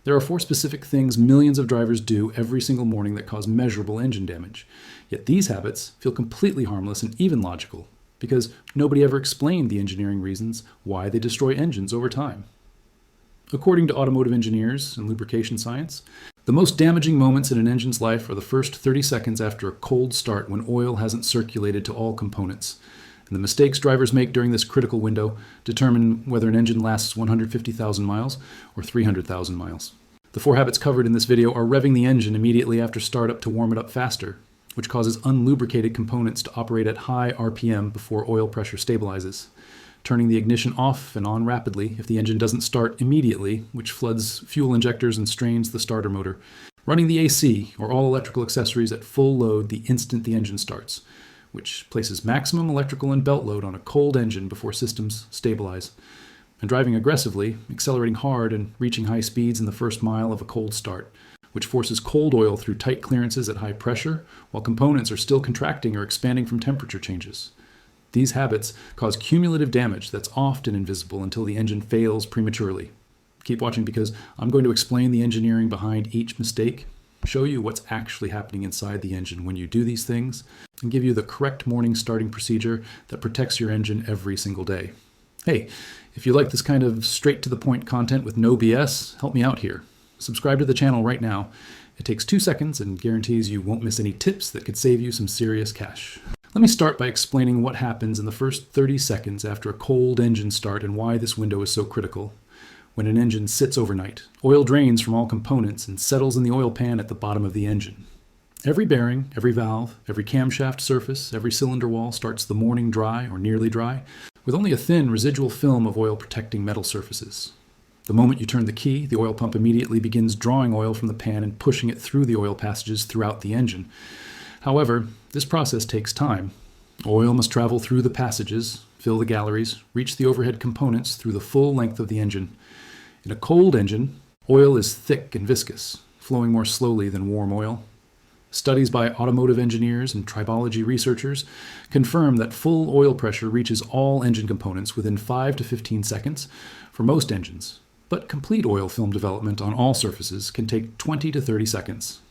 There are 4 specific things millions of drivers do every single morning that cause measurable engine damage. Yet these habits feel completely harmless and even logical, because nobody ever explained the engineering reasons why they destroy engines over time. According to automotive engineers and lubrication science, the most damaging moments in an engine's life are the first 30 seconds after a cold start when oil hasn't circulated to all components. And the mistakes drivers make during this critical window determine whether an engine lasts 150,000 miles or 300,000 miles. The 4 habits covered in this video are revving the engine immediately after startup to warm it up faster, which causes unlubricated components to operate at high RPM before oil pressure stabilizes. Turning the ignition off and on rapidly if the engine doesn't start immediately, which floods fuel injectors and strains the starter motor. Running the AC, or all electrical accessories, at full load the instant the engine starts, which places maximum electrical and belt load on a cold engine before systems stabilize. And driving aggressively, accelerating hard and reaching high speeds in the first mile of a cold start, which forces cold oil through tight clearances at high pressure while components are still contracting or expanding from temperature changes. These habits cause cumulative damage that's often invisible until the engine fails prematurely. Keep watching because I'm going to explain the engineering behind each mistake, show you what's actually happening inside the engine when you do these things, and give you the correct morning starting procedure that protects your engine every single day. Hey, if you like this kind of straight-to-the-point content with no BS, help me out here. Subscribe to the channel right now. It takes 2 seconds and guarantees you won't miss any tips that could save you some serious cash. Let me start by explaining what happens in the first 30 seconds after a cold engine start and why this window is so critical. When an engine sits overnight, oil drains from all components and settles in the oil pan at the bottom of the engine. Every bearing, every valve, every camshaft surface, every cylinder wall starts the morning dry or nearly dry, with only a thin residual film of oil protecting metal surfaces. The moment you turn the key, the oil pump immediately begins drawing oil from the pan and pushing it through the oil passages throughout the engine. However, this process takes time. Oil must travel through the passages, fill the galleries, reach the overhead components through the full length of the engine. In a cold engine, oil is thick and viscous, flowing more slowly than warm oil. Studies by automotive engineers and tribology researchers confirm that full oil pressure reaches all engine components within 5 to 15 seconds for most engines, but complete oil film development on all surfaces can take 20 to 30 seconds.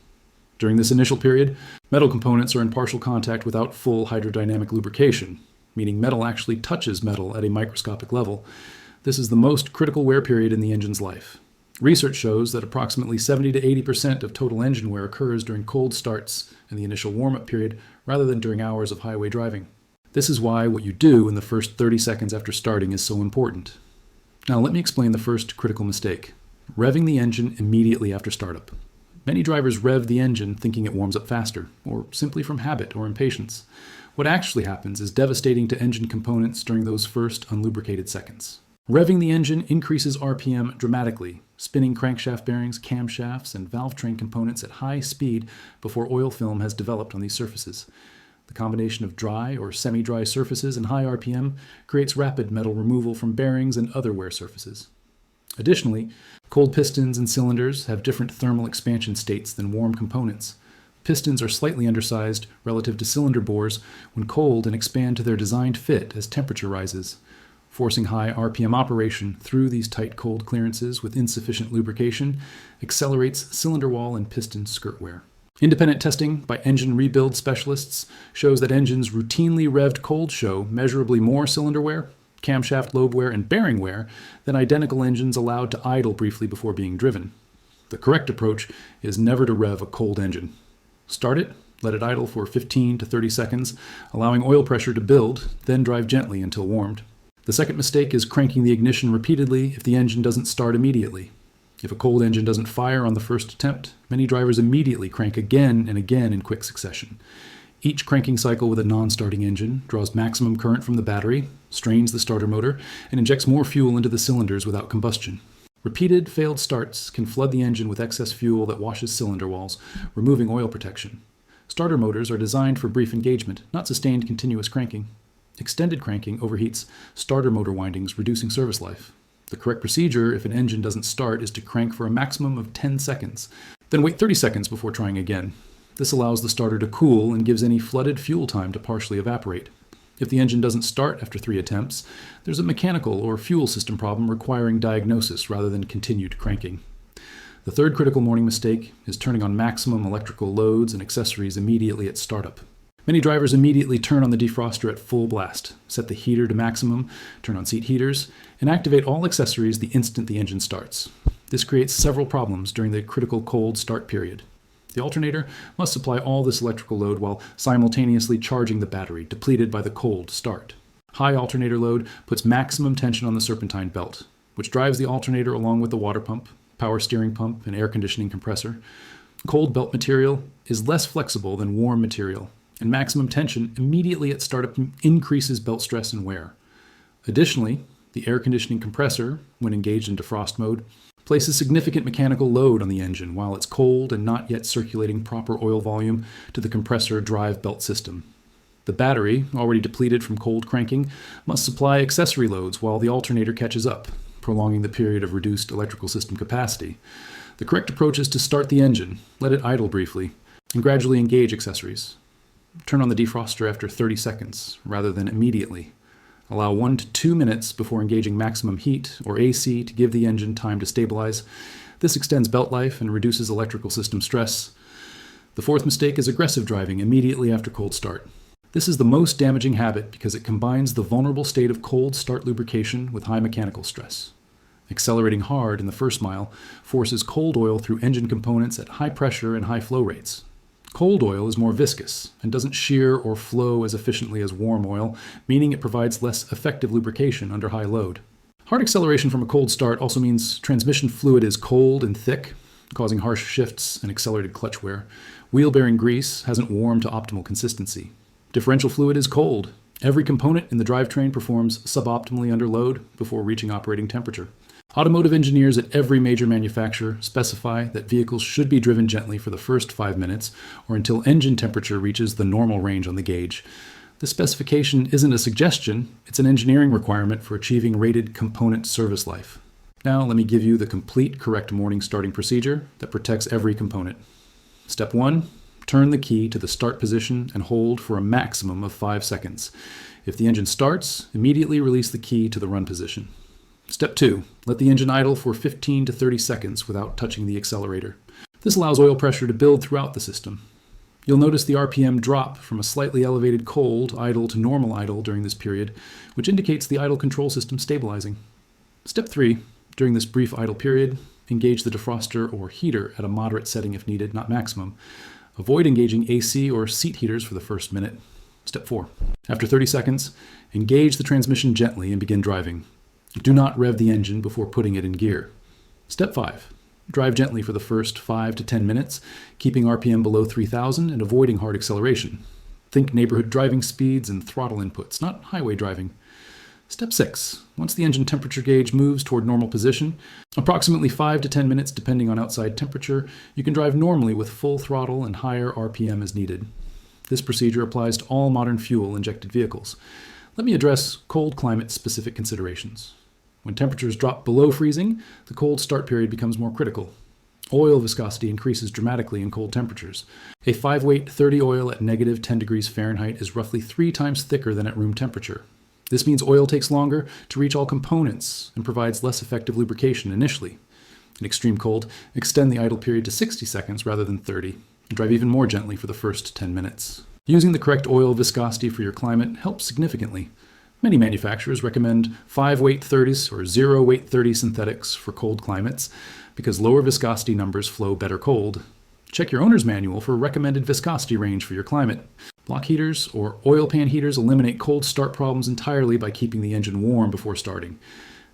During this initial period, metal components are in partial contact without full hydrodynamic lubrication, meaning metal actually touches metal at a microscopic level. This is the most critical wear period in the engine's life. Research shows that approximately 70 to 80% of total engine wear occurs during cold starts and the initial warm-up period rather than during hours of highway driving. This is why what you do in the first 30 seconds after starting is so important. Now let me explain the first critical mistake: revving the engine immediately after startup. Many drivers rev the engine thinking it warms up faster, or simply from habit or impatience. What actually happens is devastating to engine components during those first unlubricated seconds. Revving the engine increases RPM dramatically, spinning crankshaft bearings, camshafts, and valve train components at high speed before oil film has developed on these surfaces. The combination of dry or semi-dry surfaces and high RPM creates rapid metal removal from bearings and other wear surfaces. Additionally, cold pistons and cylinders have different thermal expansion states than warm components. Pistons are slightly undersized relative to cylinder bores when cold and expand to their designed fit as temperature rises. Forcing high RPM operation through these tight cold clearances with insufficient lubrication accelerates cylinder wall and piston skirt wear. Independent testing by engine rebuild specialists shows that engines routinely revved cold show measurably more cylinder wear, camshaft lobe wear, and bearing wear than identical engines allowed to idle briefly before being driven. The correct approach is never to rev a cold engine. Start it, let it idle for 15 to 30 seconds, allowing oil pressure to build, then drive gently until warmed. The second mistake is cranking the ignition repeatedly if the engine doesn't start immediately. If a cold engine doesn't fire on the first attempt, many drivers immediately crank again and again in quick succession. Each cranking cycle with a non-starting engine draws maximum current from the battery, strains the starter motor, and injects more fuel into the cylinders without combustion. Repeated failed starts can flood the engine with excess fuel that washes cylinder walls, removing oil protection. Starter motors are designed for brief engagement, not sustained continuous cranking. Extended cranking overheats starter motor windings, reducing service life. The correct procedure if an engine doesn't start is to crank for a maximum of 10 seconds, then wait 30 seconds before trying again. This allows the starter to cool and gives any flooded fuel time to partially evaporate. If the engine doesn't start after 3 attempts, there's a mechanical or fuel system problem requiring diagnosis rather than continued cranking. The third critical morning mistake is turning on maximum electrical loads and accessories immediately at startup. Many drivers immediately turn on the defroster at full blast, set the heater to maximum, turn on seat heaters, and activate all accessories the instant the engine starts. This creates several problems during the critical cold start period. The alternator must supply all this electrical load while simultaneously charging the battery, depleted by the cold start. High alternator load puts maximum tension on the serpentine belt, which drives the alternator along with the water pump, power steering pump, and air conditioning compressor. Cold belt material is less flexible than warm material, and maximum tension immediately at startup increases belt stress and wear. Additionally, the air conditioning compressor, when engaged in defrost mode, places significant mechanical load on the engine while it's cold and not yet circulating proper oil volume to the compressor drive belt system. The battery, already depleted from cold cranking, must supply accessory loads while the alternator catches up, prolonging the period of reduced electrical system capacity. The correct approach is to start the engine, let it idle briefly, and gradually engage accessories. Turn on the defroster after 30 seconds rather than immediately. Allow 1 to 2 minutes before engaging maximum heat or AC to give the engine time to stabilize. This extends belt life and reduces electrical system stress. The fourth mistake is aggressive driving immediately after cold start. This is the most damaging habit because it combines the vulnerable state of cold start lubrication with high mechanical stress. Accelerating hard in the first mile forces cold oil through engine components at high pressure and high flow rates. Cold oil is more viscous and doesn't shear or flow as efficiently as warm oil, meaning it provides less effective lubrication under high load. Hard acceleration from a cold start also means transmission fluid is cold and thick, causing harsh shifts and accelerated clutch wear. Wheel bearing grease hasn't warmed to optimal consistency. Differential fluid is cold. Every component in the drivetrain performs suboptimally under load before reaching operating temperature. Automotive engineers at every major manufacturer specify that vehicles should be driven gently for the first 5 minutes or until engine temperature reaches the normal range on the gauge. This specification isn't a suggestion, it's an engineering requirement for achieving rated component service life. Now let me give you the complete correct morning starting procedure that protects every component. Step 1. Turn the key to the start position and hold for a maximum of 5 seconds. If the engine starts, immediately release the key to the run position. Step 2. Let the engine idle for 15 to 30 seconds without touching the accelerator. This allows oil pressure to build throughout the system. You'll notice the RPM drop from a slightly elevated cold idle to normal idle during this period, which indicates the idle control system stabilizing. Step 3. During this brief idle period, engage the defroster or heater at a moderate setting if needed, not maximum. Avoid engaging AC or seat heaters for the first minute. Step 4. After 30 seconds, engage the transmission gently and begin driving. Do not rev the engine before putting it in gear. Step 5. Drive gently for the first 5 to 10 minutes, keeping RPM below 3,000 and avoiding hard acceleration. Think neighborhood driving speeds and throttle inputs, not highway driving. Step 6. Once the engine temperature gauge moves toward normal position, approximately 5 to 10 minutes depending on outside temperature, you can drive normally with full throttle and higher RPM as needed. This procedure applies to all modern fuel-injected vehicles. Let me address cold climate-specific considerations. When temperatures drop below freezing, the cold start period becomes more critical. Oil viscosity increases dramatically in cold temperatures. A 5-weight 30 oil at negative 10 degrees Fahrenheit is roughly 3 times thicker than at room temperature. This means oil takes longer to reach all components and provides less effective lubrication initially. In extreme cold, extend the idle period to 60 seconds rather than 30, and drive even more gently for the first 10 minutes. Using the correct oil viscosity for your climate helps significantly. Many manufacturers recommend 5-weight 30s or 0-weight 30 synthetics for cold climates because lower viscosity numbers flow better cold. Check your owner's manual for a recommended viscosity range for your climate. Block heaters or oil pan heaters eliminate cold start problems entirely by keeping the engine warm before starting.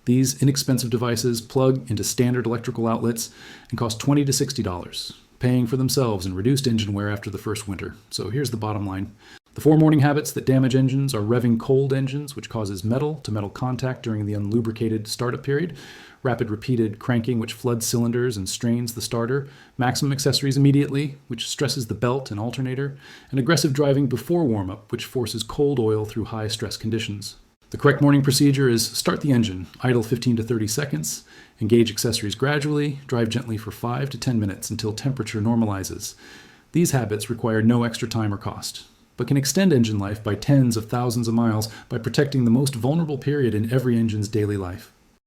These inexpensive devices plug into standard electrical outlets and cost $20 to $60, paying for themselves in reduced engine wear after the first winter. So here's the bottom line. The 4 morning habits that damage engines are revving cold engines, which causes metal-to-metal contact during the unlubricated startup period, rapid repeated cranking, which floods cylinders and strains the starter, maximum accessories immediately, which stresses the belt and alternator, and aggressive driving before warm-up, which forces cold oil through high-stress conditions. The correct morning procedure is start the engine, idle 15 to 30 seconds, engage accessories gradually, drive gently for 5 to 10 minutes until temperature normalizes. These habits require no extra time or cost, but can extend engine life by tens of thousands of miles by protecting the most vulnerable period in every engine's daily life.